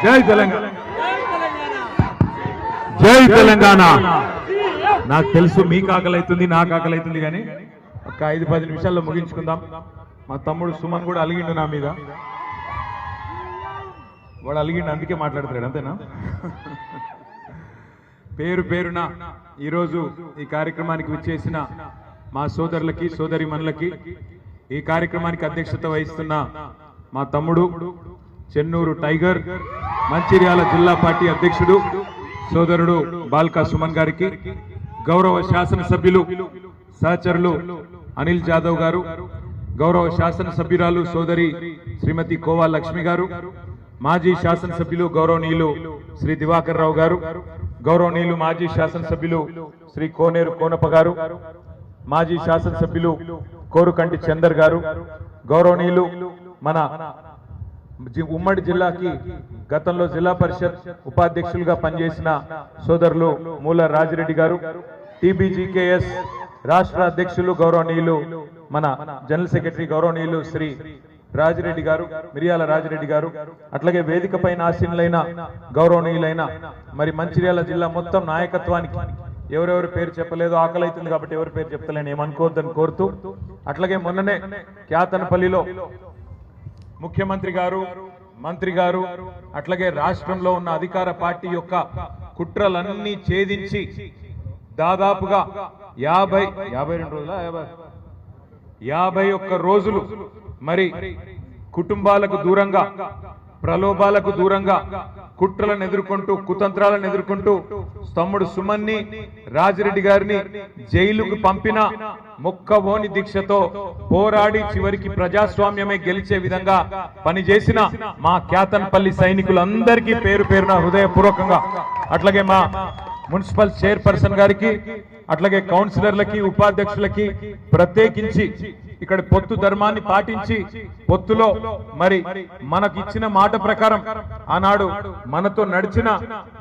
జై తెలంగాణ, జై తెలంగాణ. నాకు తెలుసు మీకు ఆకలి అవుతుంది, నాకు ఆకలి అవుతుంది, కానీ ఒక 5-10 నిమిషాల్లో ముగించుకుందాం. మా తమ్ముడు సుమన్ కూడా అలిగిండు నా మీద. వాడు అలిగిండు, అందుకే మాట్లాడతాడు, అంతేనా? పేరు పేరున ఈరోజు ఈ కార్యక్రమానికి విచ్చేసిన మా సోదరులకి సోదరిమణులకి, ఈ కార్యక్రమానికి అధ్యక్షత వహిస్తున్న మా తమ్ముడు చెన్నూరు టైగర్, మంచిర్యాల జిల్లా పార్టీ అధ్యక్షుడు సోదరుడు బాల్కా సుమన్ గారికి, గౌరవ శాసనసభ్యులు సహచరులు అనిల్ జాదవ్ గారు, గౌరవ శాసనసభ్యురాలు సోదరి శ్రీమతి కోవా లక్ష్మి గారు, మాజీ శాసనసభ్యులు గౌరవనీయులు శ్రీ దివాకర్ రావు గారు, గౌరవనీయులు మాజీ శాసనసభ్యులు శ్రీ కోనేరు కోనప్ప గారు, మాజీ శాసనసభ్యులు కోరుకంటి చందర్ గారు, గౌరవనీయులు మన ఉమ్మడి జిల్లాకి గతంలో జిల్లా పరిషత్ ఉపాధ్యక్షులుగా పనిచేసిన సోదరులు మూల రాజిరెడ్డి గారు, టీబీజీకేఎస్ రాష్ట్ర అధ్యక్షులు గౌరవనీయులు మన జనరల్ సెక్రటరీ గౌరవనీయులు శ్రీ రాజిరెడ్డి గారు, మిరియాల రాజిరెడ్డి గారు, అట్లాగే వేదిక పైన ఆసీనులైన గౌరవనీయులైన మరి మంచిర్యాల జిల్లా మొత్తం నాయకత్వానికి, ఎవరెవరి పేరు చెప్పలేదు, ఆకలి అవుతుంది కాబట్టి ఎవరి పేరు చెప్తలేను, ఏమనుకోవద్దని కోరుతూ, అట్లాగే మొన్ననే క్యాతనపల్లిలో ముఖ్యమంత్రి గారు, మంత్రి గారు, అట్లాగే రాష్ట్రంలో ఉన్న అధికార పార్టీ యొక్క కుట్రలన్నీ ఛేదించి దాదాపుగా 51 రోజులు మరి కుటుంబాలకు దూరంగా, ప్రలోభాలకు దూరంగా, కుట్రలను ఎదుర్కొంటూ, కుతంత్రాలను ఎదుర్కొంటూ తమ్ముడు సుమన్ని, రాజిరెడ్డి గారిని జైలుకు పంపిన మొక్కవోని దీక్షతో పోరాడి చివరికి ప్రజాస్వామ్యమే గెలిచే విధంగా పనిచేసిన మా క్యాతన్పల్లి సైనికులందరికీ పేరు పేరున హృదయపూర్వకంగా, అట్లాగే మా మున్సిపల్ చైర్పర్సన్ గారికి, అట్లాగే కౌన్సిలర్లకి, ఉపాధ్యక్షులకి, ప్రత్యేకించి ఇక్కడ పొత్తు ధర్మాన్ని పాటించి పొత్తులో మరి మనకు ఇచ్చిన మాట ప్రకారం ఆనాడు మనతో నడిచిన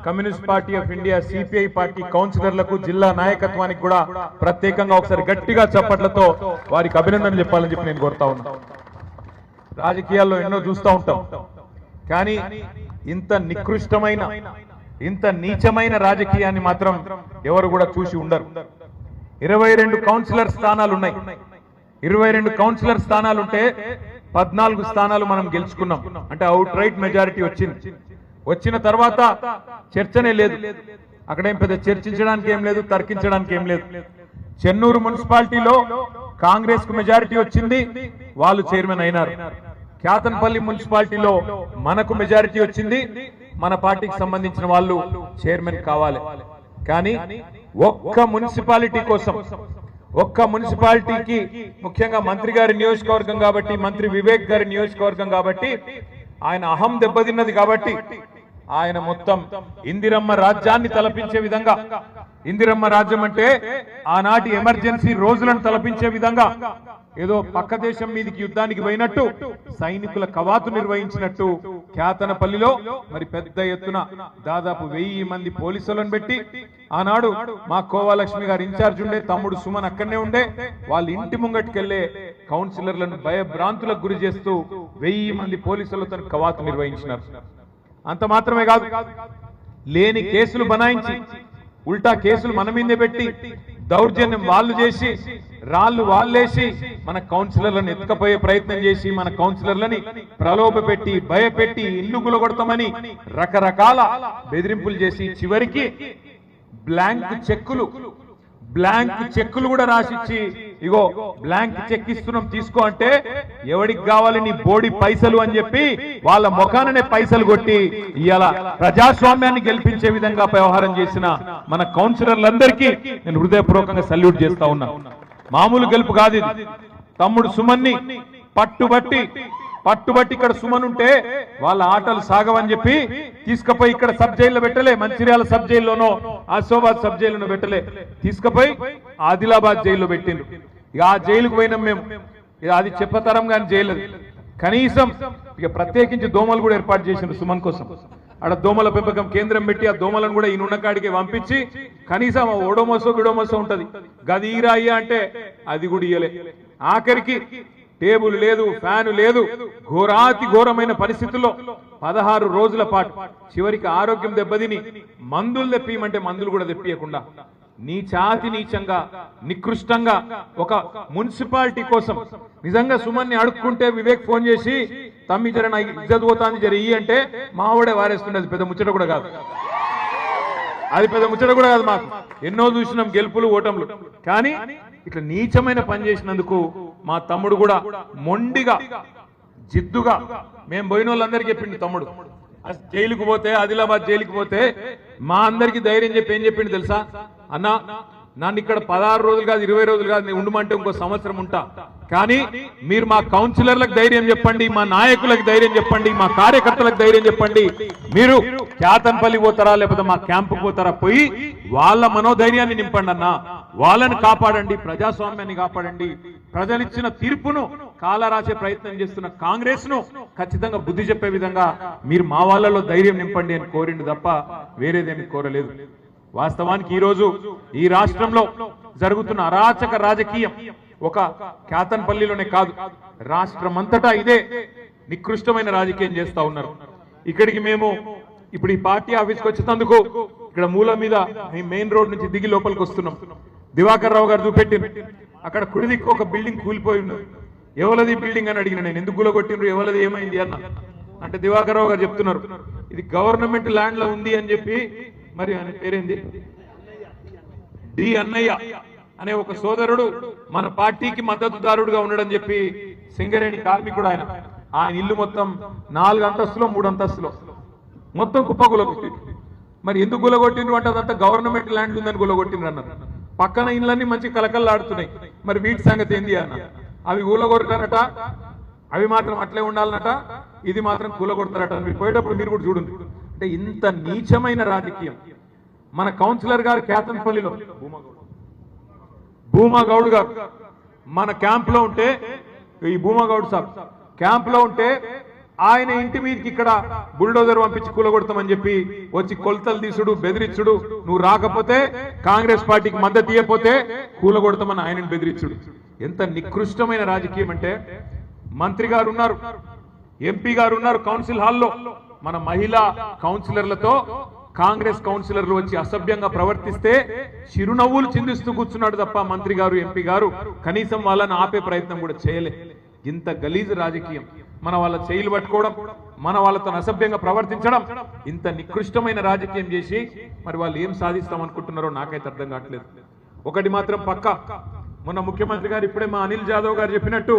communist party of India CPI party కౌన్సిలర్లకు, జిల్లా నాయకత్వానికి కూడా ప్రత్యేకంగా ఒకసారి గట్టిగా చప్పట్లతో వారికి అభినందనలు చెప్పాలని చెప్పి నేను కోరుతా ఉన్నా. రాజకీయాల్లో ఎన్నో చూస్తూ ఉంటాం, కానీ ఇంత నికృష్టమైన, ఇంత నీచమైన రాజకీయాన్ని మాత్రం ఎవరు కూడా చూసి ఉండరు. 22 కౌన్సిలర్ స్థానాలు ఉన్నాయి. 22 కౌన్సిలర్ స్థానాలుంటే 14 స్థానాలు మనం గెలుచుకున్నాం, అంటే అవుట్ రైట్ మెజారిటీ వచ్చింది. వచ్చిన తర్వాత చర్చనే లేదు, అక్కడేం పెద్ద చర్చించడానికి ఏం లేదు, తర్కించడానికి ఏం లేదు. చెన్నూరు మున్సిపాలిటీలో కాంగ్రెస్ కు మెజారిటీ వచ్చింది, వాళ్ళు చైర్మన్ అయినారు. క్యాతన్పల్లి మున్సిపాలిటీలో మనకు మెజారిటీ వచ్చింది, మన పార్టీకి సంబంధించిన వాళ్ళు చైర్మన్ కావాలి. కానీ ఒక్క మున్సిపాలిటీ కోసం, ఒక్క మున్సిపాలిటీకి, ముఖ్యంగా మంత్రి గారి నియోజకవర్గం కాబట్టి, మంత్రి వివేక్ గారి నియోజకవర్గం కాబట్టి, ఆయన అహం దెబ్బతిన్నది కాబట్టి ఆయన మొత్తం ఇందిరమ్మ రాజ్యాన్ని తలపించే విధంగా, ఇందిరమ్మ రాజ్యం అంటే ఆనాటి ఎమర్జెన్సీ రోజులను తలపించే విధంగా, ఏదో పక్క దేశం మీదకి యుద్ధానికి పోయినట్టు, సైనికుల కవాతు నిర్వహించినట్టు క్యాతనపల్లిలో మరి పెద్ద ఎత్తున దాదాపు 1000 మంది పోలీసులను పెట్టి, ఆనాడు మా కోవాలక్ష్మి గారు ఇన్ఛార్జ్ ఉండే, తమ్ముడు సుమన్ అక్కడనే ఉండే, వాళ్ళ ఇంటి ముంగట్టుకెళ్లే కౌన్సిలర్లను భయభ్రాంతులకు గురి చేస్తూ 1000 మంది పోలీసులతో కవాతు నిర్వహించినారు. అంత మాత్రమే కాదు, లేని కేసులు బనాయించి, ఉల్టా కేసులు మన మీదే పెట్టి, దౌర్జన్యం వాళ్ళు చేసి, రాళ్లు వాళ్ళేసి మన కౌన్సిలర్లను ఎత్తుకపోయే ప్రయత్నం చేసి, మన కౌన్సిలర్లని ప్రలోభ పెట్టి, భయపెట్టి, ఇల్లు గులగొడతామని రకరకాల బెదిరింపులు చేసి, చివరికి బ్లాంక్ చెక్కులు కూడా రాసిచ్చి, ఇగో బ్లాంక్ చెక్ ఇస్తున్నాం తీసుకో అంటే, ఎవడికి కావాలి నీ బోడి పైసలు అని చెప్పి వాళ్ళ ముఖాననే పైసలు కొట్టి ఇవాళ ప్రజాస్వామ్యాన్ని గెలిపించే విధంగా వ్యవహారం చేసిన మన కౌన్సిలర్లందరికీ నేను హృదయపూర్వకంగా సల్యూట్ చేస్తా ఉన్నా. మామూలు గెలుపు కాదు ఇది. తమ్ముడు సుమన్ని పట్టుబట్టి ఇక్కడ సుమన్ ఉంటే వాళ్ళ ఆటలు సాగవని చెప్పి తీసుకుపోయి ఇక్కడ సబ్ జైల్లో పెట్టలే, మంచిర్యాల సబ్ జైల్లోనో ఆసిఫాబాద్ సబ్ జైల్లోనో పెట్టలే, తీసుకుపోయి ఆదిలాబాద్ జైల్లో పెట్టిండ్రు. ఇక ఆ జైలుకు పోయినాం మేము, అది చెప్పతరం కానీ జైలు. కనీసం ఇక ప్రత్యేకించి దోమలు కూడా ఏర్పాటు చేసిండ్రు సుమన్ కోసం. అక్కడ దోమల పెంపకం కేంద్రం పెట్టి ఆ దోమలను కూడా ఈయన ఉన్న కాడికి పంపించి కనీసం ఓడోమోసో విడోమోసో ఉంటది, గది ఈరా అయ్యా అంటే అది కూడా ఇయ్యలే. ఆఖరికి టేబుల్ లేదు, ఫ్యాను లేదు, ఘోరాతి ఘోరమైన పరిస్థితుల్లో 16 రోజుల పాటు చివరికి ఆరోగ్యం దెబ్బతిని మందులు తెప్పియమంటే మందులు కూడా తెప్పియకుండా నీచాతి నీచంగా నికృష్టంగా ఒక మున్సిపాలిటీ కోసం నిజంగా సుమన్ని అడుక్కుంటే వివేక్ ఫోన్ చేసి తమ్మి జర నా ఇజ్జత్ పోతాంది జర ఇయ్యి అంటే మావాడే వారేస్తుండే. అది పెద్ద ముచ్చట కూడా కాదు, అది పెద్ద ముచ్చట కూడా కాదు. మాకు ఎన్నో చూసినాం గెలుపులు ఓటములు, కానీ ఇట్లా నీచమైన పని చేసినందుకు మా తమ్ముడు కూడా మొండిగా జిద్దుగా మేము పోయిన వాళ్ళందరికీ చెప్పిండు తమ్ముడు. జైలుకు పోతే ఆదిలాబాద్ జైలుకి పోతే మా అందరికి ధైర్యం చెప్పి ఏం చెప్పిండు తెలుసా? అన్నా నన్ను ఇక్కడ 16 రోజులు కాదు 20 రోజులు కాదు నేను ఉండమంటే ఇంకో సంవత్సరం ఉంటా, కానీ మీరు మా కౌన్సిలర్లకు ధైర్యం చెప్పండి, మా నాయకులకు ధైర్యం చెప్పండి, మా కార్యకర్తలకు ధైర్యం చెప్పండి. మీరు క్యాతన్పల్లి పోతారా లేకపోతే మా క్యాంపుకు పోతారా, పోయి వాళ్ళ మనోధైర్యాన్ని నింపండి అన్నా, వాళ్ళని కాపాడండి, ప్రజాస్వామ్యాన్ని కాపాడండి, ప్రజలిచ్చిన తీర్పును కాలరాసే ప్రయత్నం చేస్తున్న కాంగ్రెస్ ను ఖచ్చితంగా బుద్ధి చెప్పే విధంగా మీరు మా వాళ్ళలో ధైర్యం నింపండి అని కోరిండు తప్ప వేరేదేమి కోరలేదు. వాస్తవానికి ఈ రోజు ఈ రాష్ట్రంలో జరుగుతున్న అరాచక రాజకీయం ఒక క్యాతన్పల్లిలోనే కాదు, రాష్ట్రమంతటా ఇదే నికృష్టమైన రాజకీయం చేస్తా ఉన్నారు. ఇక్కడికి మేము ఇప్పుడు ఈ పార్టీ ఆఫీస్కి వచ్చేందుకు ఇక్కడ మూల మీద మెయిన్ రోడ్ నుంచి దిగి లోపలికి వస్తున్నాం. దివాకర్ రావు గారు చూపెట్టింది అక్కడ కుడిదిక్కు ఒక బిల్డింగ్ కూలిపోయి ఉన్నది. ఎవలది బిల్డింగ్ అని అడిగిన నేను, ఎందుకు కూలగొట్టిండ్రు, ఎవలది ఏమైంది అన్న అంటే దివాకర్ రావు గారు చెప్తున్నారు ఇది గవర్నమెంట్ ల్యాండ్ లో ఉంది అని చెప్పి, మరి ఆయన పేరేంది డి అన్నయ్య అనే ఒక సోదరుడు మన పార్టీకి మద్దతుదారుడుగా ఉండడని చెప్పి సింగరేణి కార్మికుడు ఆయన ఇల్లు మొత్తం 4 అంతస్తులో 3 అంతస్తులో మొత్తం కుప్పగులగొట్టి, మరి ఎందుకు గులగొట్టిండ్రు అంటే అదంతా గవర్నమెంట్ ల్యాండ్ ఉందని గులగొట్టిండ్రు అన్నారు. పక్కన ఇళ్ళన్నీ మంచి కలకల్లాడుతున్నాయి, మరి వీటి సంగతి ఏంది అన్న, అవి కూలగొడతారట, అవి మాత్రం అట్లే ఉండాలన్నట, ఇది మాత్రం కూలగొడతారట. మీరు పోయేటప్పుడు మీరు కూడా చూడండి. అంటే ఇంత నీచమైన రాజకీయం. మన కౌన్సిలర్ గారు క్యాతన్పల్లిలో భూమాగౌడ్ గారు మన క్యాంప్ లో ఉంటే, ఈ భూమాగౌడ్ సాబ్ క్యాంప్ లో ఉంటే ఆయన ఇంటి మీదకి ఇక్కడ బుల్డోజర్ పంపించి కూలగొడతామని చెప్పి వచ్చి కొలతలు తీసుడు, బెదిరించుడు, నువ్వు రాకపోతే కాంగ్రెస్ పార్టీకి మద్దతు ఇవ్వకపోతే కూలగొడతామని ఆయనను బెదిరించుడు. ఎంత నికృష్టమైన రాజకీయం అంటే, మంత్రి గారు ఉన్నారు, ఎంపీ గారు ఉన్నారు కౌన్సిల్ హాల్లో, మన మహిళా కౌన్సిలర్లతో కాంగ్రెస్ కౌన్సిలర్లు వచ్చి అసభ్యంగా ప్రవర్తిస్తే చిరునవ్వులు చిందిస్తూ కూర్చున్నాడు తప్ప మంత్రి గారు ఎంపీ గారు కనీసం వాళ్ళని ఆపే ప్రయత్నం కూడా చేయలే. ఇంత గలీజు రాజకీయం, మన వాళ్ళ చేయిలు పట్టుకోవడం, మన వాళ్ళతో అసభ్యంగా ప్రవర్తించడం, ఇంత నికృష్టమైన రాజకీయం చేసి మరి వాళ్ళు ఏం సాధిస్తాం అనుకుంటున్నారో నాకైతే అర్థం కావట్లేదు. ఒకటి మాత్రం పక్కా, మొన్న ముఖ్యమంత్రి గారు ఇప్పుడే మా అనిల్ జాదవ్ గారు చెప్పినట్టు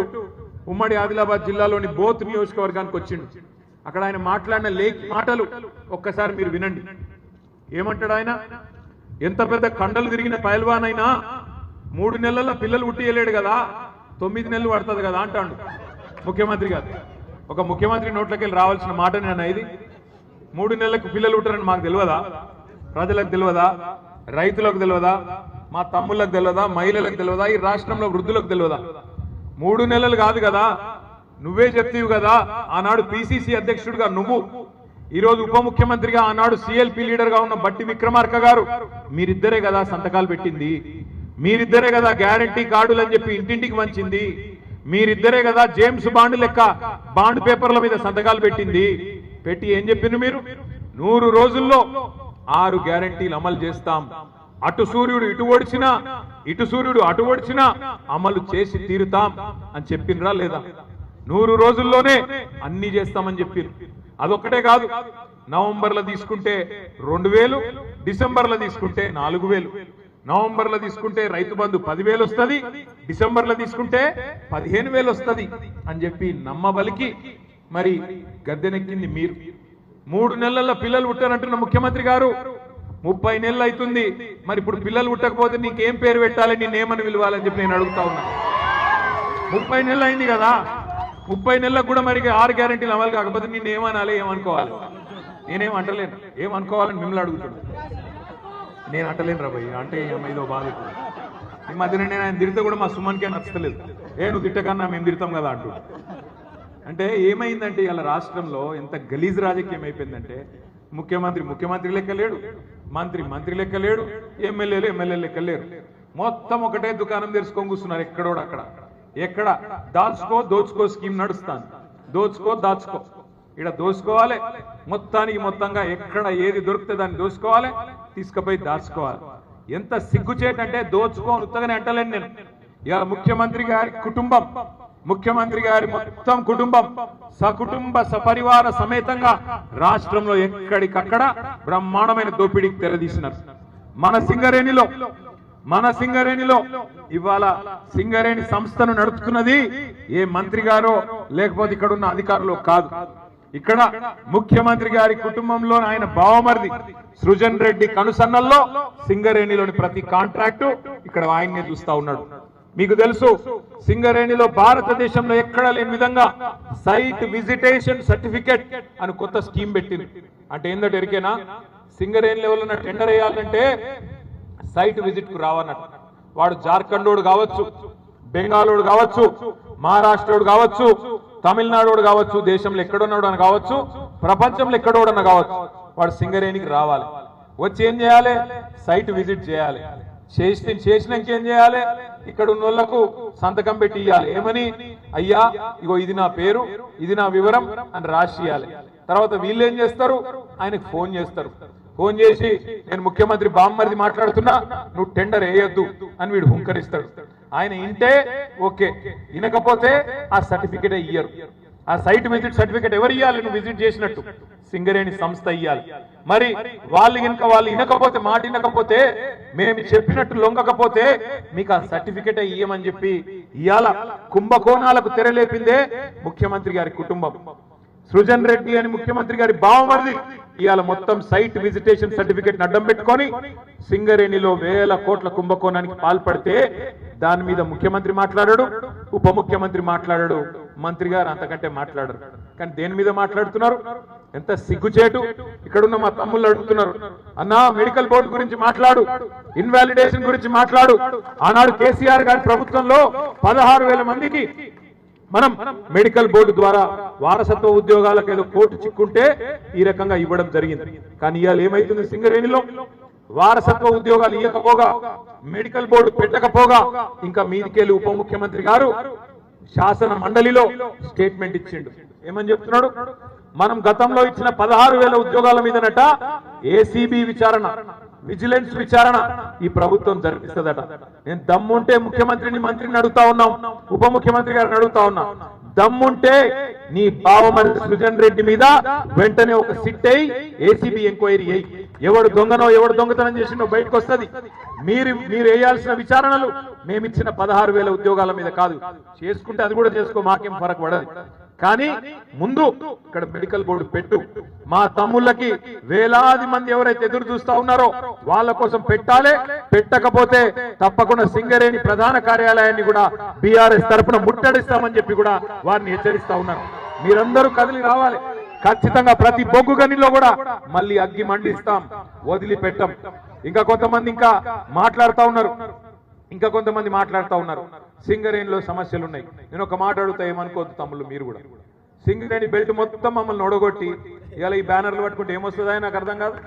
ఉమ్మడి ఆదిలాబాద్ జిల్లాలోని బోత్ నియోజకవర్గానికి వచ్చిండు. అక్కడ ఆయన మాట్లాడిన మాటలు ఒక్కసారి మీరు వినండి. ఏమంటాడు ఆయన? ఎంత పెద్ద కండలు తిరిగిన పైల్వాన్ అయినా 3 నెలల పిల్లలు ఉట్టియలేడు కదా, 9 నెలలు పడుతుంది కదా అంటాడు ముఖ్యమంత్రి గారు. ఒక ముఖ్యమంత్రి నోట్లోకి వెళ్ళి రావాల్సిన మాట నేను ఇది. 3 నెలలకు పిల్లలు ఉంటారని మాకు తెలియదా? ప్రజలకు తెలియదా? రైతులకు తెలియదా? మా తమ్ముళ్ళకు తెలియదా? మహిళలకు తెలియదా? ఈ రాష్ట్రంలో వృద్ధులకు తెలియదా? 3 నెలలు కాదు కదా, నువ్వే చెప్తీవు కదా. ఆనాడు పిసిసి అధ్యక్షుడిగా నువ్వు, ఈరోజు ఉప ముఖ్యమంత్రిగా ఆనాడు సిఎల్పి లీడర్ గా ఉన్న బట్టి విక్రమార్క గారు, మీరిద్దరే కదా సంతకాలు పెట్టింది, మీరిద్దరే కదా గ్యారంటీ కార్డులు అని చెప్పి ఇంటింటికి వంచింది, మీరిద్దరే కదా జేమ్స్ బాండ్ లెక్క బాండ్ పేపర్ల మీద సంతకాలు పెట్టింది. పెట్టి ఏం చెప్పిండ్రు మీరు? 100 రోజుల్లో 6 గ్యారంటీలు అమలు చేస్తాం, అటు సూర్యుడు ఇటు ఓడిచినా ఇటు సూర్యుడు అటు ఓడిచినా అమలు చేసి తీరుతాం అని చెప్పిండ్రా లేదా? 100 రోజుల్లోనే అన్ని చేస్తామని చెప్పారు. అదొక్కటే కాదు, నవంబర్లో తీసుకుంటే 2000, డిసెంబర్లో తీసుకుంటే 4000, నవంబర్లో తీసుకుంటే రైతు బంధు 10,000 వస్తుంది, డిసెంబర్లో తీసుకుంటే 15,000 వస్తుంది అని చెప్పి నమ్మబలికి మరి గద్దెనెక్కింది మీరు. 3 నెలల పిల్లలు పుట్టారంటున్న ముఖ్యమంత్రి గారు 30 నెలలు అవుతుంది, మరి ఇప్పుడు పిల్లలు పుట్టకపోతే నీకేం పేరు పెట్టాలి, నేనేమని పిలవాలని చెప్పి నేను అడుగుతా ఉన్నా. 30 నెలలు అయింది కదా, 30 నెలలకు కూడా మరి 6 గ్యారెంటీలు అమలు కాకపోతే నిన్ను ఏమనాలి, ఏమనుకోవాలి? నేనేం అంటలేను, ఏమనుకోవాలని మిమ్మల్ని అడుగుతున్నాను. నేను అంటలేను రా భయ్య, అంటే ఏమైదో బాధ. ఈ మధ్యన నేను ఆయన తిడితే కూడా మా సుమన్కే నచ్చలేదు. నువ్వు తిట్టకన్నా మేము తిడతాం కదా అంటూ. అంటే ఏమైందంటే ఇలా రాష్ట్రంలో ఎంత గలీజ్ రాజకీయం అయిపోయిందంటే, ముఖ్యమంత్రి లెక్క లేడు, మంత్రి లెక్క లేడు, ఎమ్మెల్యేలు లెక్క లేరు, మొత్తం ఒకటే దుకాణం తెరుచుకొని కూర్చున్నారు ఎక్కడోడు అక్కడ. ఎక్కడ దోచుకో స్కీమ్ నడుస్తాను. దాచుకో ఇక్కడ దోచుకోవాలి, మొత్తంగా ఎక్కడ ఏది దొరికితే దాన్ని దోచుకోవాలి, తీసుకుపోయి దాచుకోవాలి. ఎంత సిగ్గుచేటంటే దోచుకోని ఉత్తగానే అంటలేను నేను. ఇవాళ ముఖ్యమంత్రి గారి కుటుంబం, ముఖ్యమంత్రి గారి మొత్తం కుటుంబం సకుటుంబ సపరివార సమేతంగా రాష్ట్రంలో ఎక్కడికక్కడ బ్రహ్మాండమైన దోపిడీకి తెరదీసినారు. మన సింగరేణిలో ఇవాళ సింగరేణి సంస్థను నడుపుతున్నది ఏ మంత్రి గారో లేకపోతే ఇక్కడ ఉన్న అధికారులు కాదు. ఇక్కడ ముఖ్యమంత్రి గారి కుటుంబంలో ఆయన బావమరిది సృజన్ రెడ్డి కనుసన్నల్లో సింగరేణిలోని ప్రతి కాంట్రాక్టు ఇక్కడ ఆయన్నే చూస్తా ఉన్నాడు. మీకు తెలుసు సింగరేణిలో భారతదేశంలో ఎక్కడ లేని విధంగా సైట్ విజిటేషన్ సర్టిఫికెట్ అని కొత్త స్కీమ్ పెట్టింది. అంటే ఏంటంటే ఎరికేనా, సింగరేణి లెవెల్లో టెండర్ వేయాలంటే సైట్ విజిట్ కు రావన్నట్టు. వాడు జార్ఖండోడు కావచ్చు, బెంగాలోడు కావచ్చు, మహారాష్ట్రోడు కావచ్చు, తమిళనాడు కావచ్చు, దేశంలో ఎక్కడున్నాడు అని కావచ్చు, ప్రపంచంలో ఎక్కడోడన్నా కావచ్చు, వాడు సింగరేణికి రావాలి. వచ్చి ఏం చేయాలి? సైట్ విజిట్ చేయాలి. చేసినాక ఏం చేయాలి? ఇక్కడ ఉన్న వాళ్ళకు సంతకం పెట్టి ఇవ్వాలి. ఏమని? అయ్యా ఇగో ఇది నా పేరు, ఇది నా వివరం అని రాసి ఇవ్వాలి. తర్వాత వీళ్ళు ఏం చేస్తారు? ఆయనకు ఫోన్ చేస్తారు. ఫోన్ చేసి నేను ముఖ్యమంత్రి బామ్మరిది మాట్లాడుతున్నా, నువ్వు టెండర్ వేయొద్దు అని వీడు హుంకరిస్తాడు. ఆయన ఇంటే ఓకే, వినకపోతే ఆ సర్టిఫికెట్ ఇయ్యరు. ఆ సైట్ విజిట్ సర్టిఫికెట్ ఎవరు ఇవ్వాలి? నువ్వు విజిట్ చేసినట్టు సింగరేణి సంస్థ ఇవ్వాలి. మరి వాళ్ళు వినకపోతే, మాట వినకపోతే, మేము చెప్పినట్టు లొంగకపోతే మీకు ఆ సర్టిఫికెట్ ఇయ్యమని చెప్పి ఇవాళ కుంభకోణాలకు తెరలేపిందే ముఖ్యమంత్రి గారి కుటుంబం. సృజన్ రెడ్డి అని ముఖ్యమంత్రి గారి బావమరిది ఇవాళ మొత్తం సైట్ విజిటేషన్ సర్టిఫికెట్ అడ్డం పెట్టుకొని సింగరేణిలో వేల కోట్ల కుంభకోణానికి పాల్పడితే దాని మీద ముఖ్యమంత్రి మాట్లాడాడు, ఉప ముఖ్యమంత్రి మాట్లాడాడు, మంత్రి గారు అంతకంటే మాట్లాడరు. కానీ దేని మీద మాట్లాడుతున్నారు? ఎంత సిగ్గుచేటు. ఇక్కడున్న మా తమ్ముళ్ళు అడుగుతున్నారు, అన్నా మెడికల్ బోర్డు గురించి మాట్లాడు, ఇన్వాలిడేషన్ గురించి మాట్లాడు. ఆనాడు కేసీఆర్ గారి ప్రభుత్వంలో 16,000 మందికి మనం మెడికల్ బోర్డు ద్వారా వారసత్వ ఉద్యోగాలకు ఏదో కోర్టు చిక్కుంటే ఈ రకంగా ఇవ్వడం జరిగింది. కానీ ఇవాళ ఏమైతుంది? సింగరేణిలో వారసత్వ ఉద్యోగాలు ఇవ్వకపోగా, మెడికల్ బోర్డు పెట్టకపోగా, ఇంకా మీదికెళ్ళి ఉప ముఖ్యమంత్రి గారు శాసన మండలిలో స్టేట్మెంట్ ఇచ్చిండు. ఏమని చెప్తున్నాడు? మనం గతంలో ఇచ్చిన 16,000 ఉద్యోగాల మీదనట ఏసీబీ విచారణ, విజిలెన్స్ విచారణ ఈ ప్రభుత్వం జరిపిస్తుందట. నేను దమ్ముంటే ముఖ్యమంత్రిని, మంత్రిని అడుగుతా ఉన్నాం, ఉప ముఖ్యమంత్రి గారిని అడుగుతా ఉన్నా, దమ్ముంటే నీ బావమరిది సృజన్ రెడ్డి మీద వెంటనే ఒక సిట్ అయి ఏసీబీ ఎంక్వైరీ అయ్యి ఎవడు దొంగనో ఎవడు దొంగతనం చేసినో బయటకు వస్తుంది. మీరు వేయాల్సిన విచారణలు మేమిచ్చిన 16,000 ఉద్యోగాల మీద కాదు. చేసుకుంటే అది కూడా చేసుకో, మాకేం ఫరక్ పడదు. కానీ ముందు ఇక్కడ మెడికల్ బోర్డు పెట్టు. మా తమ్ముళ్ళకి వేలాది మంది ఎవరైతే ఎదురు చూస్తా ఉన్నారో వాళ్ళ కోసం పెట్టాలి. పెట్టకపోతే తప్పకుండా సింగరేణి ప్రధాన కార్యాలయాన్ని కూడా బీఆర్ఎస్ తరఫున ముట్టడిస్తామని చెప్పి కూడా వారిని హెచ్చరిస్తా ఉన్నారు. మీరందరూ కదిలి రావాలి. ఖచ్చితంగా ప్రతి బొగ్గు గనిలో కూడా మళ్ళీ అగ్గి మండిస్తాం, వదిలిపెట్టాం. ఇంకా కొంతమంది మాట్లాడుతా ఉన్నారు, సింగరేణిలో సమస్యలు ఉన్నాయి. నేను ఒక మాట అడుగుతా, ఏమనుకోవద్దు తమ్ముళ్ళు మీరు కూడా. సింగరేణి బెల్ట్ మొత్తం మమ్మల్ని ఒడగొట్టి ఇలా ఈ బ్యానర్లు పట్టుకుంటే ఏమొస్తుందా నాకు అర్థం కాదు.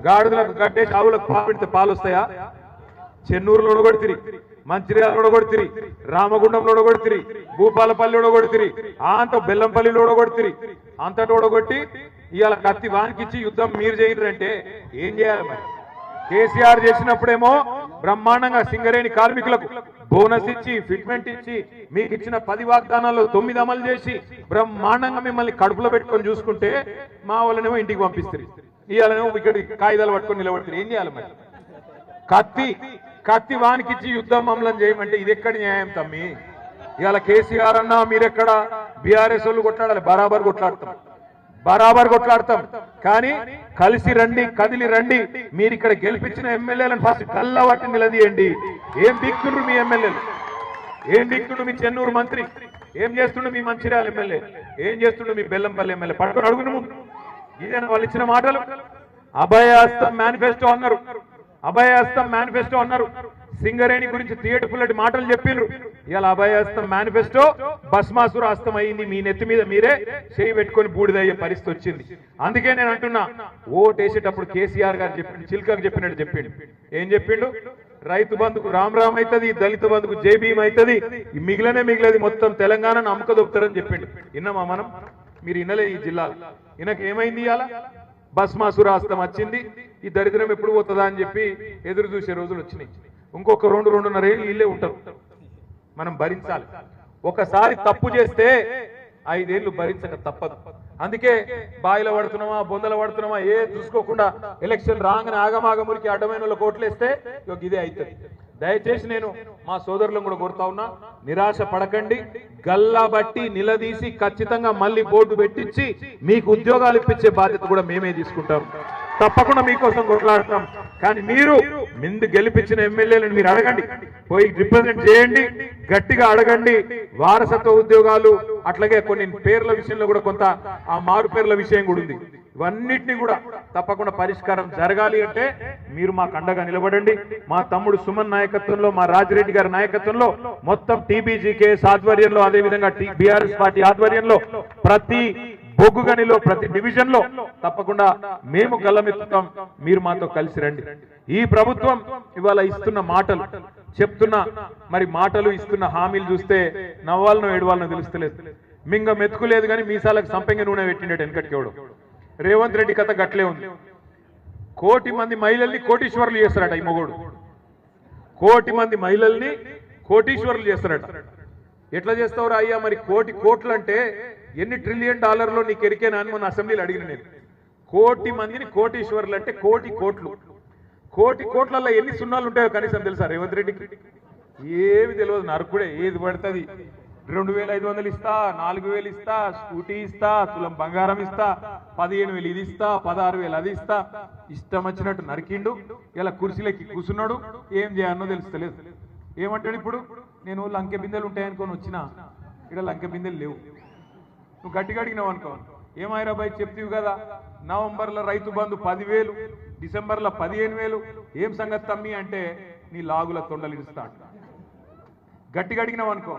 గాడిదలకు కట్టేసి ఆవులకు పాలు పెడితే పాలు వస్తాయా? చెన్నూరులో ఒడగొడితిరి, మంచిర్యాలలో ఒడగొడితిరి, రామగుండంలో ఒడగొడితిరి, భూపాలపల్లి ఒడగొడితిరి, అంత బెల్లంపల్లిలో ఒడగొడితిరి. అంతటి ఒడగొట్టి ఇవాళ కత్తి వానికిచ్చి యుద్ధం మీరు చేయరంటే ఏం చేయాలి మరి? కేసీఆర్ చేసినప్పుడేమో బ్రహ్మాండంగా సింగరేణి కార్మికులకు బోనస్ ఇచ్చి, ఫిట్మెంట్ ఇచ్చి, మీకు ఇచ్చిన 10 వాగ్దానాల్లో 9 అమలు చేసి బ్రహ్మాండంగా మిమ్మల్ని కడుపులో పెట్టుకొని చూసుకుంటే మా వాళ్ళనేమో ఇంటికి పంపిస్తారు. ఇవాళనేమో ఇక్కడ కాగితాలు పట్టుకొని నిలబడతారు. ఏం చేయాలి మరి? కత్తి వానికిచ్చి యుద్ధం అమలం చేయమంటే ఇది ఎక్కడి న్యాయం తమ్మి? ఇవాళ కేసీఆర్ అన్నా మీరెక్కడ? బీఆర్ఎస్ వాళ్ళు కొట్లాడాలి, బరాబర్ కొట్లాడతాం. కానీ కలిసి రండి, కదిలి రండి. మీరు ఇక్కడ గెలిపించిన ఎమ్మెల్యేలను ఫస్ట్ కళ్ళబట్టి నిలదీయండి. ఏం దిక్తుండ్రు మీ ఎమ్మెల్యేలు? ఏం దిక్తుండు మీ చెన్నూరు మంత్రి? ఏం చేస్తుండు మీ మంచిర్యాల ఎమ్మెల్యే? ఏం చేస్తుండు మీ బెల్లంపల్లి ఎమ్మెల్యే? పట్టుకొని అడుగును. ఇదేనా వాళ్ళు ఇచ్చిన మాటలు? అభయహస్తం మేనిఫెస్టో అన్నారు. సింగరేణి గురించి తీయటపుల్లటి మాటలు చెప్పిండ్రు. ఇలా అభయహస్తం మేనిఫెస్టో భస్మాసుర హస్తం అయింది. మీ నెత్తి మీద మీరే చేయి పెట్టుకొని బూడిదయ్యే పరిస్థితి వచ్చింది. అందుకే నేను అంటున్నా, ఓటేసేటప్పుడు కేసీఆర్ గారు చెప్పిండు, చిల్కకు చెప్పినట్టు చెప్పిండు. ఏం చెప్పిండు? రైతు బంధుకు రామ్ రామ్ అవుతుంది, దళిత బంధుకు జై భీమ్ అవుతుంది, మిగిలినది మొత్తం తెలంగాణను అమ్మకదొప్పుతారని చెప్పిండు. విన్నామా మనం? మీరు వినలే. ఈ జిల్లాలో ఈయనకు ఏమైంది? ఇవాళ భస్మాసురాస్తం వచ్చింది, ఈ దరిద్రం ఎప్పుడు పోతుందా అని చెప్పి ఎదురు చూసే రోజులు వచ్చినాయి. ఇంకొక 2-2.5 ఏళ్ళు ఇల్లే ఉంటారు. మనం భరించాలి. ఒకసారి తప్పు చేస్తే 5 ఏళ్ళు భరించక తప్పదు. అందుకే బాయిల పడుతున్నామా, బొందల పడుతున్నామా ఏ చూసుకోకుండా ఎలక్షన్ రాగానే ఆగమాగమురికి అడ్డమైన వాళ్ళకి ఓట్లేస్తే ఇదే అవుతుంది. దయచేసి నేను మా సోదరులను కూడా కోరుతా ఉన్నా, నిరాశ పడకండి. గల్లా బట్టి నిలదీసి ఖచ్చితంగా మళ్ళీ బోర్డు పెట్టించి మీకు ఉద్యోగాలు ఇప్పించే బాధ్యత కూడా మేమే తీసుకుంటాం. తప్పకుండా మీకోసం కొట్లాడతాం. కానీ మీరు ముందు గెలిపించిన ఎమ్మెల్యేలను మీరు అడగండి, పోయి రిప్రజెంట్ చేయండి, గట్టిగా అడగండి. వారసత్వ ఉద్యోగాలు అట్లాగే కొన్ని పేర్ల విషయంలో కూడా కొంత ఆ మారు పేర్ల విషయం కూడా ఉంది. ఇవన్నిటినీ కూడా తప్పకుండా పరిష్కారం జరగాలి అంటే మీరు మాకు అండగా నిలబడండి. మా తమ్ముడు సుమన్ నాయకత్వంలో, మా రాజిరెడ్డి గారి నాయకత్వంలో, మొత్తం టీబీజీకేఎస్ ఆధ్వర్యంలో, అదేవిధంగా బీఆర్ఎస్ పార్టీ ఆధ్వర్యంలో ప్రతి బొగ్గుగనిలో ప్రతి డివిజన్ లో తప్పకుండా మేము గల్లమెత్తుతాం. మీరు మాతో కలిసి రండి. ఈ ప్రభుత్వం ఇవాళ ఇస్తున్న మాటలు మరి మాటలు ఇస్తున్న హామీలు చూస్తే నవ్వాలను ఏడవాలను తెలుస్తలేదు. మింగ మెతుకులేదు కానీ మీసాలకు సంపెంగ నూనె పెట్టిండేట వెనకటికేవడం. రేవంత్ రెడ్డి కథ గట్లే ఉంది. 1 కోటి మంది మహిళల్ని కోటీశ్వరులు చేస్తారట ఈ మొగోడు. 1 కోటి మంది మహిళల్ని కోటీశ్వరులు చేస్తారట. ఎట్లా చేస్తావురా అయ్యా? మరి 1 కోట్లు అంటే ఎన్ని $1 ట్రిలియన్ నీకు ఎరికేనా అని మన అసెంబ్లీలో అడిగిన నేను. 1 కోటి మందిని కోటీశ్వరులు అంటే 1 కోటి కోట్లు. 1 కోటి కోట్లలో ఎన్ని సున్నాలు ఉంటాయో కనీసం తెలుసా రేవంత్ రెడ్డికి? ఏమి తెలియదు. నరకుడే ఏది పడుతుంది. 2500 ఇస్తా, 4000 ఇస్తా, స్కూటీ ఇస్తా, తులం బంగారం ఇస్తా, 15,000 ఇది ఇస్తా, 16,000 అది ఇస్తా, ఇష్టం వచ్చినట్టు నరికిండు. ఇలా కుర్చీలకి కూర్చున్నాడు. ఏం చేయాలనో తెలుస్తలేదు. ఏమంటాడు ఇప్పుడు? నేను లంకె బిందెలు ఉంటాయనుకొని వచ్చినా, ఇక్కడ లంకె బిందెలు లేవు. నువ్వు గట్టిగా అడిగినావు అనుకో, ఏమైరా బై చెప్తీవి కదా, నవంబర్లో రైతు బంధు 10,000, డిసెంబర్లో 15,000, ఏం సంగతి తమ్మి అంటే నీ లాగుల తొండలు ఇస్తా అంట. గట్టిగా అడిగినావు అనుకో,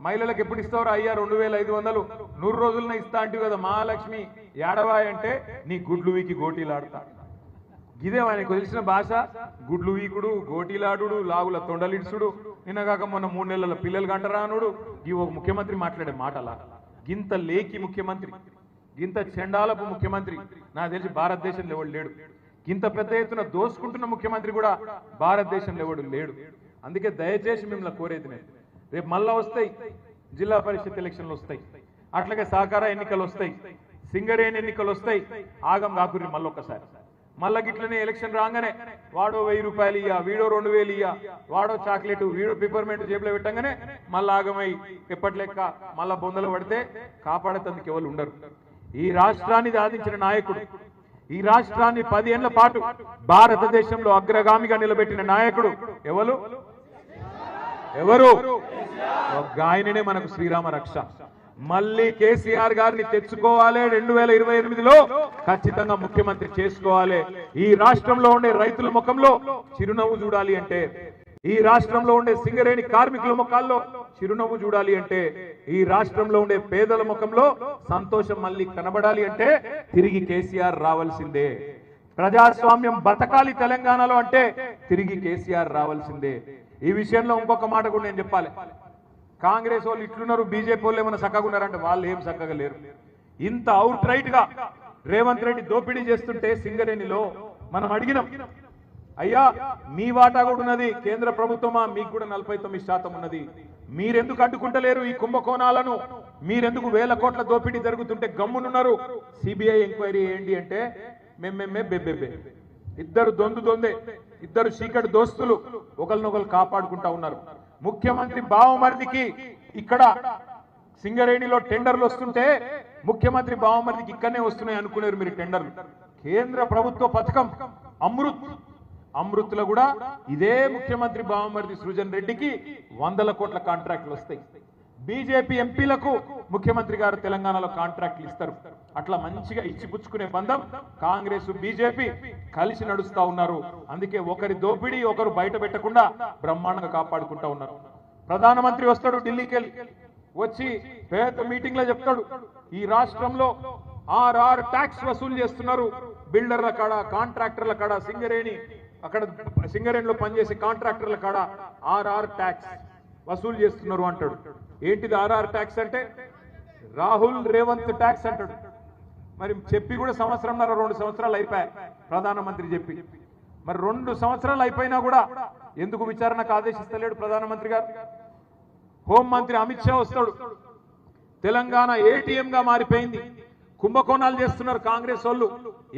మహిళలకు ఎప్పుడు ఇస్తావురా అయ్యా 2,500 100 రోజులనే ఇస్తా అంటివి కదా మహాలక్ష్మి ఏడవాయి అంటే నీ గుడ్లు వీకి గోటీలాడుతా. ఇదే ఆయనకు తెలిసిన భాష. గుడ్లు వీకుడు, గోటీలాడు, లాగుల తొండలిడ్సుడు, నిన్నగాక మొన్న 3 నెలల పిల్లలు గంటరానుడు. ఈ ఒక ముఖ్యమంత్రి మాట్లాడే మాటలా? గింత లేకి ముఖ్యమంత్రి, గింత చెండాలపు ముఖ్యమంత్రి నాకు తెలిసి భారతదేశంలో ఎవడు లేడు. గింత పెద్ద ఎత్తున దోసుకుంటున్న ముఖ్యమంత్రి కూడా భారతదేశంలో ఎవడు లేడు. అందుకే దయచేసి మిమ్మల్ని కోరేది నేను, రేపు మళ్ళా వస్తాయి జిల్లా పరిషత్ ఎలక్షన్లు వస్తాయి, అట్లాగే సహకార ఎన్నికలు వస్తాయి, సింగరేణి ఎన్నికలు వస్తాయి. ఆగం కాకుర్రి మళ్ళొక్కసారి. మళ్ళా గిట్లనే ఎలక్షన్ రాగానే వాడో 1000 రూపాయలు ఇయ్యా, వీడో 2000 ఇయ్యా, వాడో చాక్లెట్, వీడో పిపర్మెంట్ జేబులో పెట్టగానే మళ్ళా ఆగమై ఎప్పటి లెక్క మళ్ళా బొందలు పడితే కాపాడేందుకు ఎవరు ఉండరు. ఈ రాష్ట్రాన్ని సాధించిన నాయకుడు, ఈ రాష్ట్రాన్ని 10 ఏళ్ల పాటు భారతదేశంలో అగ్రగామిగా నిలబెట్టిన నాయకుడు ఎవరు? ఒక ఆయననే మనకు శ్రీరామ రక్ష. మళ్ళీ కేసీఆర్ గారిని తెచ్చుకోవాలి. 2028లో ఖచ్చితంగా ముఖ్యమంత్రి చేసుకోవాలి. ఈ రాష్ట్రంలో ఉండే రైతుల ముఖంలో చిరునవ్వు చూడాలి అంటే, ఈ రాష్ట్రంలో ఉండే సింగరేణి కార్మికుల ముఖాల్లో చిరునవ్వు చూడాలి అంటే, ఈ రాష్ట్రంలో ఉండే పేదల ముఖంలో సంతోషం మళ్ళీ కనబడాలి అంటే తిరిగి కేసీఆర్ రావాల్సిందే. ప్రజాస్వామ్యం బతకాలి తెలంగాణలో అంటే తిరిగి కేసీఆర్ రావాల్సిందే. ఈ విషయంలో ఇంకొక మాట కూడా నేను చెప్పాలి. కాంగ్రెస్ వాళ్ళు ఇట్లున్నారు, బీజేపీ వాళ్ళు ఏమైనా చక్కగా ఉన్నారంటే వాళ్ళు ఏం చక్కగా లేరు. ఇంత అవుట్ రైట్ గా రేవంత్ రెడ్డి దోపిడీ చేస్తుంటే సింగరేణిలో మనం అడిగినాం, అయ్యా మీ వాటా కూడా ఉన్నది, కేంద్ర ప్రభుత్వమా మీకు కూడా 49% ఉన్నది, మీరెందుకు అడ్డుకుంటలేరు ఈ కుంభకోణాలను? మీరెందుకు 1000 కోట్ల దోపిడీ జరుగుతుంటే గమ్మునున్నారు? సిబిఐ ఎంక్వైరీ ఏంటి అంటే మేమే బెబ్బెబ్బే, ఇద్దరు దొందే, ఇద్దరు చీకటి దోస్తులు ఒకరినొకరు కాపాడుకుంటా ఉన్నారు. ముఖ్యమంత్రి బావమరిదికి ఇక్కడ సింగరేణిలో టెండర్లు వస్తుంటే ముఖ్యమంత్రి బావమరిదికి ఇక్కడనే వస్తున్నాయి అనుకునేరు మీరు టెండర్లు. కేంద్ర ప్రభుత్వ పథకం అమృత్లో కూడా ఇదే ముఖ్యమంత్రి బావమరిది సృజన్ రెడ్డికి 100 కోట్ల కాంట్రాక్టులు వస్తాయి. బీజేపీ ఎంపీలకు ముఖ్యమంత్రి గారు తెలంగాణలో కాంట్రాక్టులు ఇస్తారు. అట్లా మంచిగా ఇచ్చిపుచ్చుకునే బంధం కాంగ్రెస్ బీజేపీ కలిసి నడుస్తా ఉన్నారు. అందుకే ఒకరి దోపిడీ ఒకరు బయట పెట్టకుండా బ్రహ్మాండంగా కాపాడుకుంటా ఉన్నారు. ప్రధానమంత్రి వస్తాడు ఢిల్లీకి వెళ్ళి, వచ్చి పెద్ద మీటింగ్ లో చెప్తాడు, ఈ రాష్ట్రంలో RR ట్యాక్స్ వసూలు చేస్తున్నారు, బిల్డర్ల కాడ, కాంట్రాక్టర్ల కాడ, సింగరేణి అక్కడ సింగరేణిలో పనిచేసే కాంట్రాక్టర్ల కాడ ఆర్ఆర్ ట్యాక్స్ వసూలు చేస్తున్నారు అంటాడు. ఏంటిది ఆర్ఆర్ ట్యాక్స్ అంటే? రాహుల్ రేవంత్ ట్యాక్స్ అంటాడు. మరి చెప్పి కూడా సంవత్సరంన్నర 2 సంవత్సరాలు అయిపోయాయి ప్రధానమంత్రి చెప్పి. మరి 2 సంవత్సరాలు అయిపోయినా కూడా ఎందుకు విచారణకు ఆదేశిస్తలేడు ప్రధానమంత్రి గారు? హోంమంత్రి అమిత్ షా వస్తాడు, తెలంగాణ ఏటీఎం గా మారిపోయింది, కుంభకోణాలు చేస్తున్నారు కాంగ్రెస్ వాళ్ళు,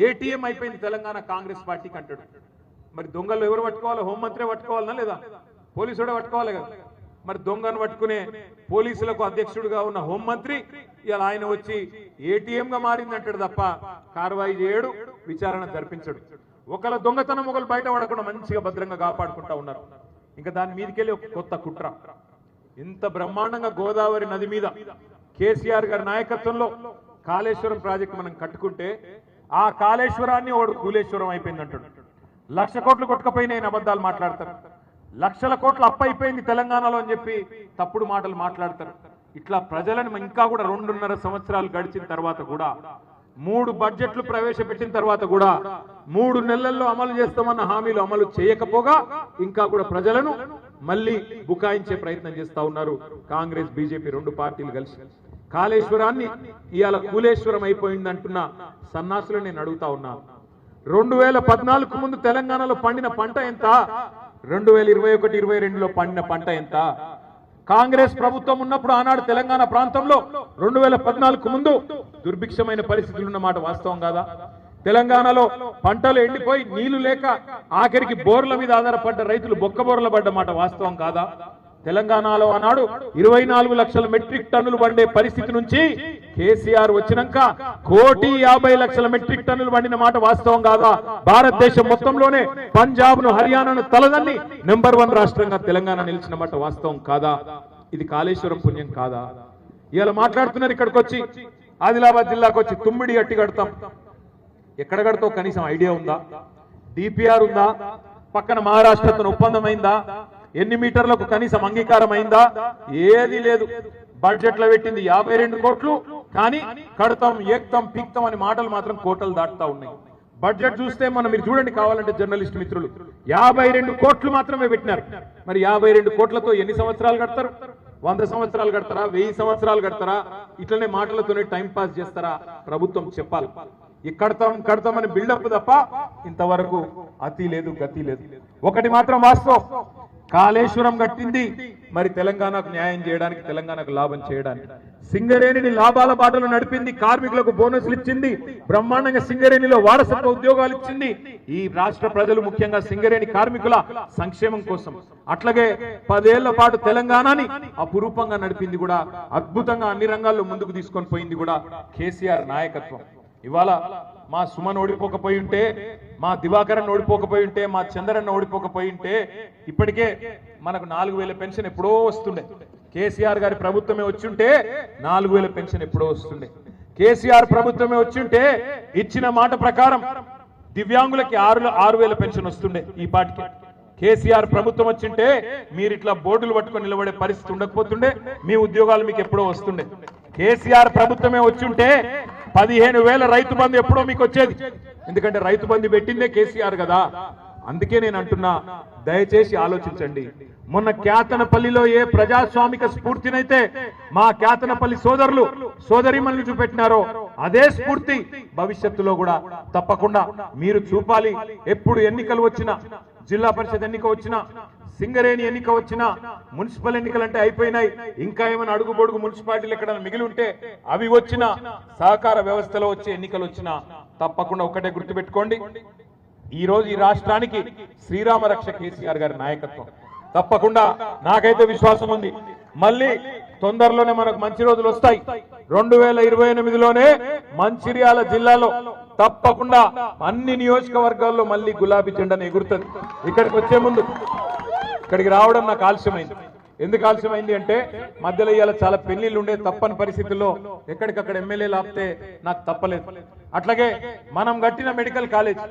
ఏటీఎం అయిపోయింది తెలంగాణ కాంగ్రెస్ పార్టీకి అంటాడు. మరి దొంగలు ఎవరు పట్టుకోవాలి? హోంమంత్రి పట్టుకోవాలనా లేదా? పోలీసుడే పట్టుకోవాలి కదా. మరి దొంగను పట్టుకునే పోలీసులకు అధ్యక్షుడిగా ఉన్న హోంమంత్రి ఇలా ఆయన వచ్చి ఏటీఎం గా మారిందంటాడు తప్ప కార్వాయి చేయడు, విచారణ జరిపించడు. ఒకళ్ళ దొంగతనం ఒకళ్ళు బయట పడకుండా మంచిగా భద్రంగా కాపాడుకుంటా ఉన్నారు. ఇంకా దాని మీదకెళ్ళి ఒక కొత్త కుట్ర. ఇంత బ్రహ్మాండంగా గోదావరి నది మీద కేసీఆర్ గారి నాయకత్వంలో కాళేశ్వరం ప్రాజెక్టు మనం కట్టుకుంటే ఆ కాళేశ్వరాన్ని వాడు కూలేశ్వరం అయిపోయింది అంటాడు. 1,00,000 కోట్లు కొట్టుకపోయినా అబద్ధాలు మాట్లాడతారు. లక్షల కోట్లు అప్పు అయిపోయింది తెలంగాణలో అని చెప్పి తప్పుడు మాటలు మాట్లాడతారు. ఇట్లా ప్రజలను ఇంకా కూడా 2.5 సంవత్సరాలు గడిచిన తర్వాత కూడా 3 బడ్జెట్లు ప్రవేశపెట్టిన తర్వాత కూడా 3 నెలల్లో అమలు చేస్తామన్న హామీలు అమలు చేయకపోగా ఇంకా కూడా ప్రజలను మళ్ళీ బుకాయించే ప్రయత్నం చేస్తా ఉన్నారు కాంగ్రెస్ బీజేపీ 2 పార్టీలు కలిసి. కాళేశ్వరాన్ని ఇవాళ కూలేశ్వరం అయిపోయిందంటున్న సన్నాసులు నేను అడుగుతా ఉన్నా. 2014 ముందు తెలంగాణలో పండిన పంట ఎంత? 2021-22లో పండిన పంట ఎంత? కాంగ్రెస్ ప్రభుత్వం ఉన్నప్పుడు ఆనాడు తెలంగాణ ప్రాంతంలో 2014 ముందు దుర్భిక్షమైన పరిస్థితులు ఉన్నమాట వాస్తవం కాదా? తెలంగాణలో పంటలు ఎండిపోయి నీళ్లు లేక ఆఖరికి బోర్ల మీద ఆధారపడ్డ రైతులు బొక్కబోర్ల పడ్డ మాట వాస్తవం కాదా? తెలంగాణలో ఆనాడు 24 లక్షల మెట్రిక్ టన్నులు పండే పరిస్థితి నుంచి కేసీఆర్ వచ్చినాక 1,50,00,000 మెట్రిక్ టన్నులు పండిన మాట వాస్తవం కాదా? భారతదేశం మొత్తంలోనే పంజాబ్ ను హర్యానాను తలదన్ని నెంబర్ 1 రాష్ట్రంగా తెలంగాణ నిలిచిన మాట వాస్తవం కాదా? ఇది కాళేశ్వరం పుణ్యం కాదా? ఇలా మాట్లాడుతున్నారు. ఇక్కడికి వచ్చి ఆదిలాబాద్ జిల్లాకు వచ్చి తుమ్మిడి అట్టి కడతాం. ఎక్కడ కడతావు కనీసం ఐడియా ఉందా? డిపిఆర్ ఉందా? పక్కన మహారాష్ట్రతో ఒప్పందం అయిందా? ఎన్ని మీటర్లకు కనీసం అంగీకారం అయిందా? ఏది లేదు. బడ్జెట్ లో పెట్టింది 52 కోట్లు, కానీ కడతాం ఏక్తాం పీక్తాం అనే మాటలు మాత్రం కోటలు దాటుతా ఉన్నాయి. బడ్జెట్ చూస్తే మీరు చూడండి కావాలంటే జర్నలిస్ట్ మిత్రులు, 52 కోట్లు మాత్రమే పెట్టినారు. మరి 52 కోట్లతో ఎన్ని సంవత్సరాలు కడతారు? 100 సంవత్సరాలు కడతారా? 1000 సంవత్సరాలు కడతారా? ఇట్లనే మాటలతోనే టైం పాస్ చేస్తారా? ప్రభుత్వం చెప్పాలి. కడతామని బిల్డప్ తప్ప ఇంతవరకు అతి లేదు గతి లేదు. ఒకటి మాత్రం వాస్తవం, కాళేశ్వరం కట్టింది మరి తెలంగాణకు న్యాయం చేయడానికి, తెలంగాణకు లాభం చేయడానికి. సింగరేణిని లాభాల బాటలు నడిపింది, కార్మికులకు బోనస్లు ఇచ్చింది, బ్రహ్మాండంగా సింగరేణిలో వారసత్వ ఉద్యోగాలు ఇచ్చింది ఈ రాష్ట్ర ప్రజలు, ముఖ్యంగా సింగరేణి కార్మికుల సంక్షేమం కోసం. అట్లాగే 10 ఏళ్ల పాటు తెలంగాణని అపురూపంగా నడిపింది కూడా, అద్భుతంగా అన్ని రంగాల్లో ముందుకు తీసుకొని పోయింది కూడా కేసీఆర్ నాయకత్వం. ఇవాళ మా సుమన్ ఓడిపోకపోయి ఉంటే, మా దివాకరన్ ఓడిపోకపోయి ఉంటే, మా చంద్రన్న ఓడిపోకపోయి ఉంటే ఇప్పటికే మనకు 4,000 పెన్షన్ ఎప్పుడో వస్తుండే. కేసీఆర్ గారి ప్రభుత్వమే వచ్చుంటే 4,000 పెన్షన్ ఎప్పుడో వస్తుండే. కేసీఆర్ ప్రభుత్వమే వచ్చుంటే ఇచ్చిన మాట ప్రకారం దివ్యాంగులకి 6,000 పెన్షన్ వస్తుండే ఈ పాటికి. కేసీఆర్ ప్రభుత్వం వచ్చింటే మీరు ఇట్లా బోర్డులు పట్టుకొని నిలబడే పరిస్థితి ఉండకపోతుండే, మీ ఉద్యోగాలు మీకు ఎప్పుడో వస్తుండే. కేసీఆర్ ప్రభుత్వమే వచ్చుంటే 15,000 రైతు బంధు ఎప్పుడో మీకు వచ్చేది. ఎందుకంటే రైతు బంధు పెట్టిందే కేసీఆర్ కదా. అందుకే నేను అంటున్నా, దయచేసి ఆలోచించండి. మొన్న క్యాతనపల్లిలో ఏ ప్రజాస్వామిక స్ఫూర్తినైతే మా క్యాతనపల్లి సోదరులు సోదరిమణులు చూపెట్టినారో అదే స్ఫూర్తి భవిష్యత్తులో కూడా తప్పకుండా మీరు చూపాలి. ఎప్పుడు ఎన్నికలు వచ్చినా, జిల్లా పరిషత్ ఎన్నిక వచ్చినా, సింగరేణి ఎన్నిక వచ్చినా, మున్సిపల్ ఎన్నికలు అంటే అయిపోయినాయి, ఇంకా ఏమైనా అడుగుబొడుగు మున్సిపాలిటీలు ఎక్కడ మిగిలి ఉంటే అవి వచ్చినా, సహకార వ్యవస్థలో వచ్చే ఎన్నికలు వచ్చినా తప్పకుండా ఒకటే గుర్తుపెట్టుకోండి, ఈ రోజు ఈ రాష్ట్రానికి శ్రీరామ రక్ష కేసీఆర్ గారి నాయకత్వం. తప్పకుండా నాకైతే విశ్వాసం ఉంది, మళ్ళీ తొందరలోనే మనకు మంచి రోజులు వస్తాయి. 2028లోనే మంచిర్యాల జిల్లాలో తప్పకుండా అన్ని నియోజకవర్గాల్లో మళ్ళీ గులాబీ జెండాను ఎగురుతుంది. ఇక్కడికి వచ్చే ముందు ఇక్కడికి రావడం నాకు ఆలస్యమైంది. ఎందుకు ఆలస్యమైంది అంటే మధ్యలో ఇవాళ చాలా పెళ్లిళ్ళు ఉండే, తప్పని పరిస్థితుల్లో ఎక్కడికక్కడ ఎమ్మెల్యేలు ఆపితే నాకు తప్పలేదు. అట్లాగే మనం కట్టిన మెడికల్ కాలేజ్,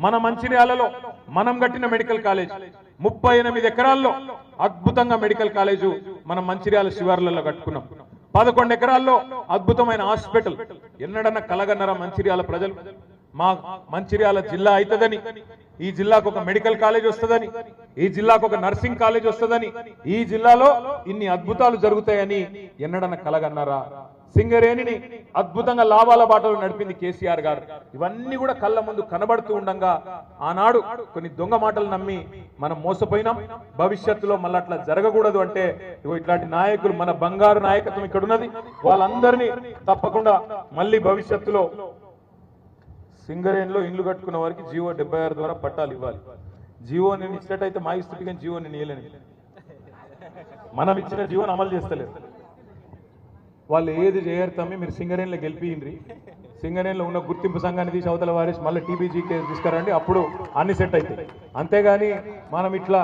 మన మంచిర్యాలలో మనం కట్టిన మెడికల్ కాలేజ్ 38 ఎకరాల్లో అద్భుతంగా మెడికల్ కాలేజు మనం మంచిర్యాల శివార్లలో కట్టుకున్నాం. 11 ఎకరాల్లో అద్భుతమైన హాస్పిటల్. ఎన్నడన్నా కలగన్నరా మంచిర్యాల ప్రజలు? మా మంచిర్యాల జిల్లా అవుతుందని, ఈ జిల్లాకు ఒక మెడికల్ కాలేజ్ వస్తుందని, ఈ జిల్లాకు ఒక నర్సింగ్ కాలేజ్ వస్తుందని, ఈ జిల్లాలో ఇన్ని అద్భుతాలు జరుగుతాయని ఎన్నడన్న కలగన్నారా? సింగరేణిని అద్భుతంగా లాభాల బాటలో నడిపింది కేసీఆర్ గారు. ఇవన్నీ కూడా కళ్ళ ముందు కనబడుతూ ఉండగా ఆనాడు కొన్ని దొంగ మాటలు నమ్మి మనం మోసపోయినాం. భవిష్యత్తులో మళ్ళీ అట్లా జరగకూడదు అంటే ఇగో ఇట్లాంటి నాయకులు, మన బంగారు నాయకత్వం ఇక్కడ ఉన్నది, వాళ్ళందరినీ తప్పకుండా మళ్ళీ భవిష్యత్తులో సింగరేణిలో ఇండ్లు కట్టుకున్న వారికి జీవో 76 ద్వారా పట్టాలు ఇవ్వాలి. జీవో నేను ఇచ్చినట్టయితే మా ఇస్తుంది, కానీ జీవో నేను ఇవ్వలేను. మనం ఇచ్చిన జీవోని అమలు చేస్తలేదు. వాళ్ళు ఏది చేయరు తమ్మి, మీరు సింగరేణిలో గెలిపియండి. సింగరేణిలో ఉన్న గుర్తింపు సంఘాన్ని తీసి అవతల వారేసి మళ్ళీ టీబీజీకే తీసుకురండి, అప్పుడు అన్ని సెట్ అవుతాయి. అంతేగాని మనం ఇట్లా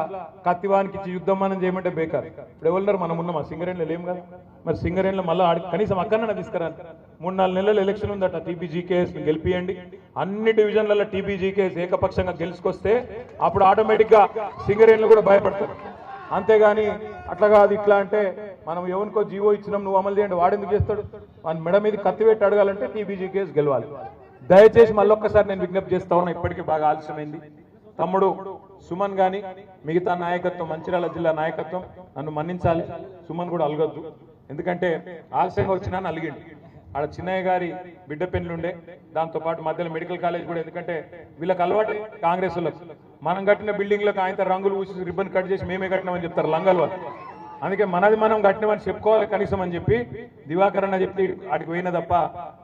కత్తివానికి ఇచ్చి యుద్ధం మనం చేయమంటే బేకార్. ఇప్పుడు ఎవరున్నారు? మనం ఉన్నామా సింగరేణిలో? లేం కదా. మరి సింగరేణిలో మళ్ళీ కనీసం అక్కడనే తీసుకురాలి. 3-4 నెలలు ఎలక్షన్ ఉందట. టీబీజీకేఎస్ గెలిపియండి. అన్ని డివిజన్లలో టీబీజీకేఎస్ ఏకపక్షంగా గెలుచుకొస్తే అప్పుడు ఆటోమేటిక్గా సింగరేణిలో కూడా భయపడతారు. అంతేగాని అట్లా కాదు ఇట్లా అంటే మనం ఎవరికో జీవో ఇచ్చినాం నువ్వు అమలు చేయండి, వాడెందుకు చేస్తాడు? వాని మెడ మీద కత్తి పెట్టి అడగాలంటే టీబీజీ కేసు గెలవాలి. దయచేసి మళ్ళొక్కసారి నేను విజ్ఞప్తి చేస్తా ఉన్నా, ఇప్పటికీ బాగా ఆలస్యమైంది. తమ్ముడు సుమన్ గాని మిగతా నాయకత్వం, మంచిర్యాల జిల్లా నాయకత్వం నన్ను మన్నించాలి. సుమన్ కూడా అలగొద్దు, ఎందుకంటే ఆలస్యంగా వచ్చినా అలిగిండు. ఆడ చిన్నయ్య గారి బిడ్డ పెళ్ళుండే, దాంతోపాటు మధ్యలో మెడికల్ కాలేజ్ కూడా. ఎందుకంటే వీళ్ళకి అలవాటు కాంగ్రెస్ వాళ్ళకి, మనం కట్టిన బిల్డింగ్లకు ఆయన రంగులు పూసి రిబ్బన్ కట్ చేసి మేమే కట్టినామని చెప్తారు లంగల్ వాళ్ళు. అందుకే మనది మనం కట్టినామని చెప్పుకోవాలి కనీసం అని చెప్పి దివాకర్ అన్న చెప్పి ఆడికి పోయిన తప్ప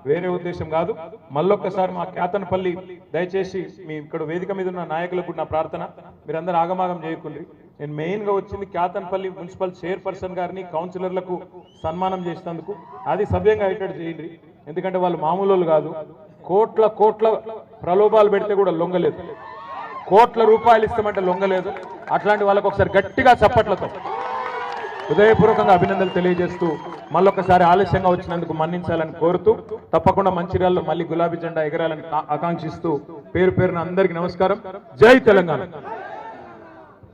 వేరే ఉద్దేశం కాదు. మళ్ళొక్కసారి మా కేతనపల్లి దయచేసి మీ ఇక్కడ వేదిక మీద ఉన్న నాయకులకు నా ప్రార్థన, మీరందరూ ఆగమాగం చేయకుండ్రి. నేను మెయిన్గా వచ్చింది కేతనపల్లి మున్సిపల్ చైర్పర్సన్ గారిని, కౌన్సిలర్లకు సన్మానం చేసినందుకు. అది సభ్యంగా అయ్యేటట్టు చేయండి, ఎందుకంటే వాళ్ళు మామూలు కాదు. కోట్ల కోట్ల ప్రలోభాలు పెడితే కూడా లొంగలేదు, కోట్ల రూపాయలు ఇస్తామంటే లొంగలేదు. అట్లాంటి వాళ్ళకు ఒకసారి గట్టిగా చప్పట్లతో హృదయపూర్వకంగా అభినందనలు తెలియజేస్తూ మళ్ళొకసారి ఆలస్యంగా వచ్చినందుకు మన్నించాలని కోరుతూ, తప్పకుండా మంచిర్యాలలో మళ్ళీ గులాబీ జెండా ఎగరాలని ఆకాంక్షిస్తూ పేరు పేరున అందరికీ నమస్కారం. జై తెలంగాణ.